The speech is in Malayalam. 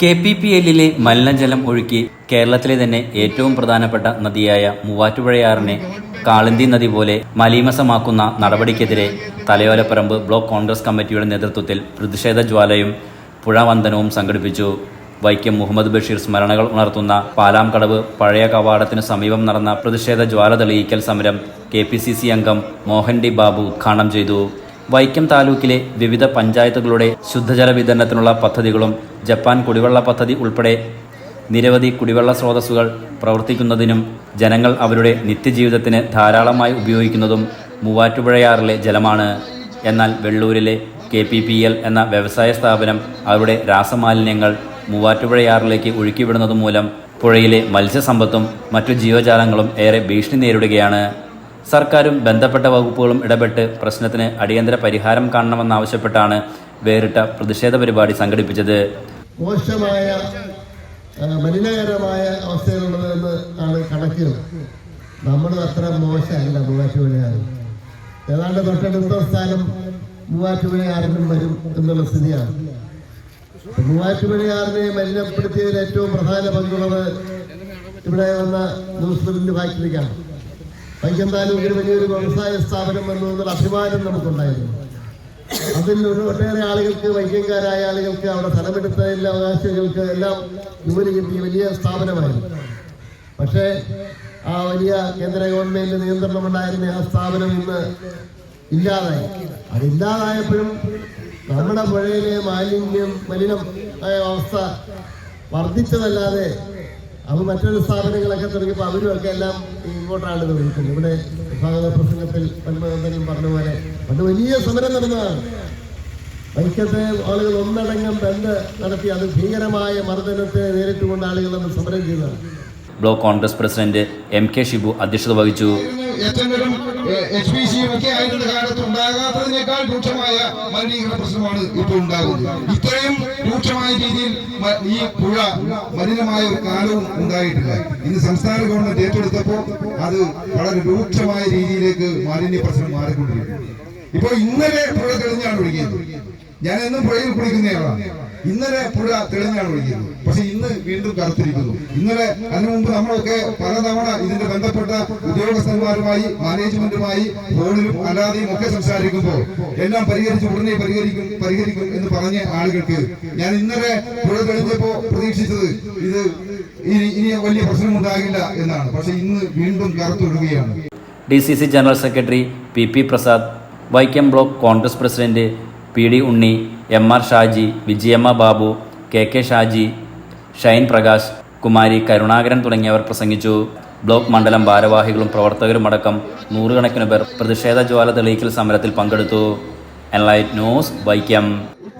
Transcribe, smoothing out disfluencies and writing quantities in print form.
KPPL-ലെ മലിനജലം ഒഴുക്കി കേരളത്തിലെ തന്നെ ഏറ്റവും പ്രധാനപ്പെട്ട നദിയായ മൂവാറ്റുപുഴയാറിനെ കാളിന്തി നദി പോലെ മലീമസമാക്കുന്ന നടപടിക്കെതിരെ തലയോലപ്പറമ്പ് ബ്ലോക്ക് കോൺഗ്രസ് കമ്മിറ്റിയുടെ നേതൃത്വത്തിൽ പ്രതിഷേധ ജ്വാലയും പുഴവന്ദനവും സംഘടിപ്പിച്ചു. വൈക്കം മുഹമ്മദ് ബഷീർ സ്മരണകൾ ഉണർത്തുന്ന പാലാംകടവ് പഴയ കവാടത്തിനു സമീപം നടന്ന പ്രതിഷേധ ജ്വാല തെളിയിക്കൽ സമരം KPCC അംഗം മോഹൻ ഡി ബാബു ഉദ്ഘാടനം ചെയ്തു. വൈക്കം താലൂക്കിലെ വിവിധ പഞ്ചായത്തുകളുടെ ശുദ്ധജല വിതരണത്തിനുള്ള പദ്ധതികളും ജപ്പാൻ കുടിവെള്ള പദ്ധതി ഉൾപ്പെടെ നിരവധി കുടിവെള്ള സ്രോതസ്സുകൾ പ്രവർത്തിക്കുന്നതിനും ജനങ്ങൾ അവരുടെ നിത്യജീവിതത്തിന് ധാരാളമായി ഉപയോഗിക്കുന്നതും മൂവാറ്റുപുഴയാറിലെ ജലമാണ്. എന്നാൽ വെള്ളൂരിലെ KPPL എന്ന വ്യവസായ സ്ഥാപനം അവരുടെ രാസമാലിന്യങ്ങൾ മൂവാറ്റുപുഴയാറിലേക്ക് ഒഴുക്കിവിടുന്നതുമൂലം പുഴയിലെ മത്സ്യസമ്പത്തും മറ്റു ജീവജാലങ്ങളും ഏറെ ഭീഷണി നേരിടുകയാണ്. സർക്കാരും ബന്ധപ്പെട്ട വകുപ്പുകളും ഇടപെട്ട് പ്രശ്നത്തിന് അടിയന്തര പരിഹാരം കാണണമെന്നാവശ്യപ്പെട്ടാണ് വേറിട്ട പ്രതിഷേധ പരിപാടി സംഘടിപ്പിച്ചത്. മോശമായ മലിനകരമായ അവസ്ഥയിലുള്ളതെന്ന് ആണ് കണക്കുകൾ. നമ്മുടെ അത്ര മോശമല്ല മൂവാറ്റുപുഴയാറ്. ഏതാണ്ട് തൊട്ടടുത്ത സ്ഥാനം മൂവാറ്റുപുഴയാറിനും വരും എന്നുള്ള സ്ഥിതിയാണ്. മൂവാറ്റുപുഴയാറിനെ മലിനപ്പെടുത്തിയതിൽ ഏറ്റവും പ്രധാന പങ്കുള്ളത് ഇവിടെ വന്ന ന്യൂസ് പ്രിന്റ് ഫാക്ടറിക്കാണ്. വൈക്കം താലൂക്കിൽ വലിയൊരു വ്യവസായ സ്ഥാപനം എന്നതിൽ അഭിമാനം നമുക്കുണ്ടായിരുന്നു. അതിൽ ഒട്ടേറെ ആളുകൾക്ക്, വൈക്യംകാരായ ആളുകൾക്ക്, അവിടെ സ്ഥലമെടുത്ത എല്ലാ അവകാശികൾക്ക് എല്ലാം ജോലി കിട്ടിയ വലിയ സ്ഥാപനമായിരുന്നു. പക്ഷേ ആ വലിയ കേന്ദ്ര ഗവൺമെന്റ് നിയന്ത്രണമുണ്ടായിരുന്ന ആ സ്ഥാപനം ഇന്ന് ഇല്ലാതായി. അതില്ലാതായപ്പോഴും നമ്മുടെ പുഴയിലെ മലിനം ആയ അവസ്ഥ വർദ്ധിച്ചതല്ലാതെ അത് മറ്റൊരു സ്ഥാപനങ്ങളൊക്കെ തുടങ്ങിയപ്പോൾ അവരുമൊക്കെ എല്ലാം ഇങ്ങോട്ടാണ് വിളിക്കുന്നത്. ഇവിടെ സ്വാഗത പ്രസംഗത്തിൽ പത്മനന്ദനും പറഞ്ഞ പോലെ അത് വലിയ സമരം നടന്നതാണ്. വൈക്കത്തെ ആളുകൾ ഒന്നടങ്കം ബന്ദ് നടത്തി അത് ഭീകരമായ മർദ്ദനത്തെ നേരിട്ടുകൊണ്ട് ആളുകൾ അന്ന് സമരം ചെയ്തതാണ്. Block Congress president MK Shibu അധ്യക്ഷത വഹിച്ചു. ഒക്കെ ആയിട്ടുള്ള കാലത്ത് ഉണ്ടാകാത്തതിനേക്കാൾ രൂക്ഷമായ മലിനീകരണ പ്രശ്നമാണ് ഇപ്പോൾ ഉണ്ടാകുന്നത്. ഇത്രയും രൂക്ഷമായ രീതിയിൽ ഈ പുഴ മലിനമായ ഒരു കാലവും ഉണ്ടായിട്ടില്ല. ഇന്ന് സംസ്ഥാന ഗവൺമെന്റ് ഏറ്റെടുത്തപ്പോൾ അത് വളരെ രൂക്ഷമായ രീതിയിലേക്ക് മാലിന്യ പ്രശ്നം മാറിക്കൊണ്ടിരിക്കുന്നു. ഇപ്പോൾ ഇന്നലെ പുഴ തെളിഞ്ഞാണ് ഒഴുകിയത്. ഞാൻ എന്നും പുഴയിൽ കുളിക്കുന്നയാളാണ്. ഇന്നലെ പുഴ തെളിഞ്ഞാണ് ഒഴുകിയത്. പക്ഷെ ഇന്ന് വീണ്ടും കറുത്തിരിക്കുന്നു. ഇന്നലെ അതിനു മുമ്പ് നമ്മളൊക്കെ പലതവണ ഇതിന്റെ ബന്ധപ്പെട്ട ഉദ്യോഗസ്ഥന്മാരുമായി, മാനേജ്മെന്റുമായി ഫോണിലും അല്ലാതെയും ഒക്കെ സംസാരിക്കുമ്പോൾ എല്ലാം പരിഹരിച്ച് ഉടനെ പരിഹരിക്കും എന്ന് പറഞ്ഞ ആളുകൾക്ക് ഞാൻ ഇന്നലെ പുഴ തെളിഞ്ഞപ്പോ പ്രതീക്ഷിച്ചത് ഇത് ഇനി വലിയ പ്രശ്നമുണ്ടാകില്ല എന്നാണ്. പക്ഷെ ഇന്ന് വീണ്ടും കറുത്തൊഴുകുകയാണ്. DCC general secretary PP Prasad, Vaikom block Congress president PD ഉണ്ണി, MR ഷാജി, വിജയമ്മ ബാബു, KK ഷാജി, ഷൈൻ പ്രകാശ്, കുമാരി കരുണാകരൻ തുടങ്ങിയവർ പ്രസംഗിച്ചു. ബ്ലോക്ക് മണ്ഡലം ഭാരവാഹികളും പ്രവർത്തകരുമടക്കം നൂറുകണക്കിന് പേർ പ്രതിഷേധ ജ്വാല തെളിയിക്കൽ സമരത്തിൽ പങ്കെടുത്തു. Enlight news, Vaikom.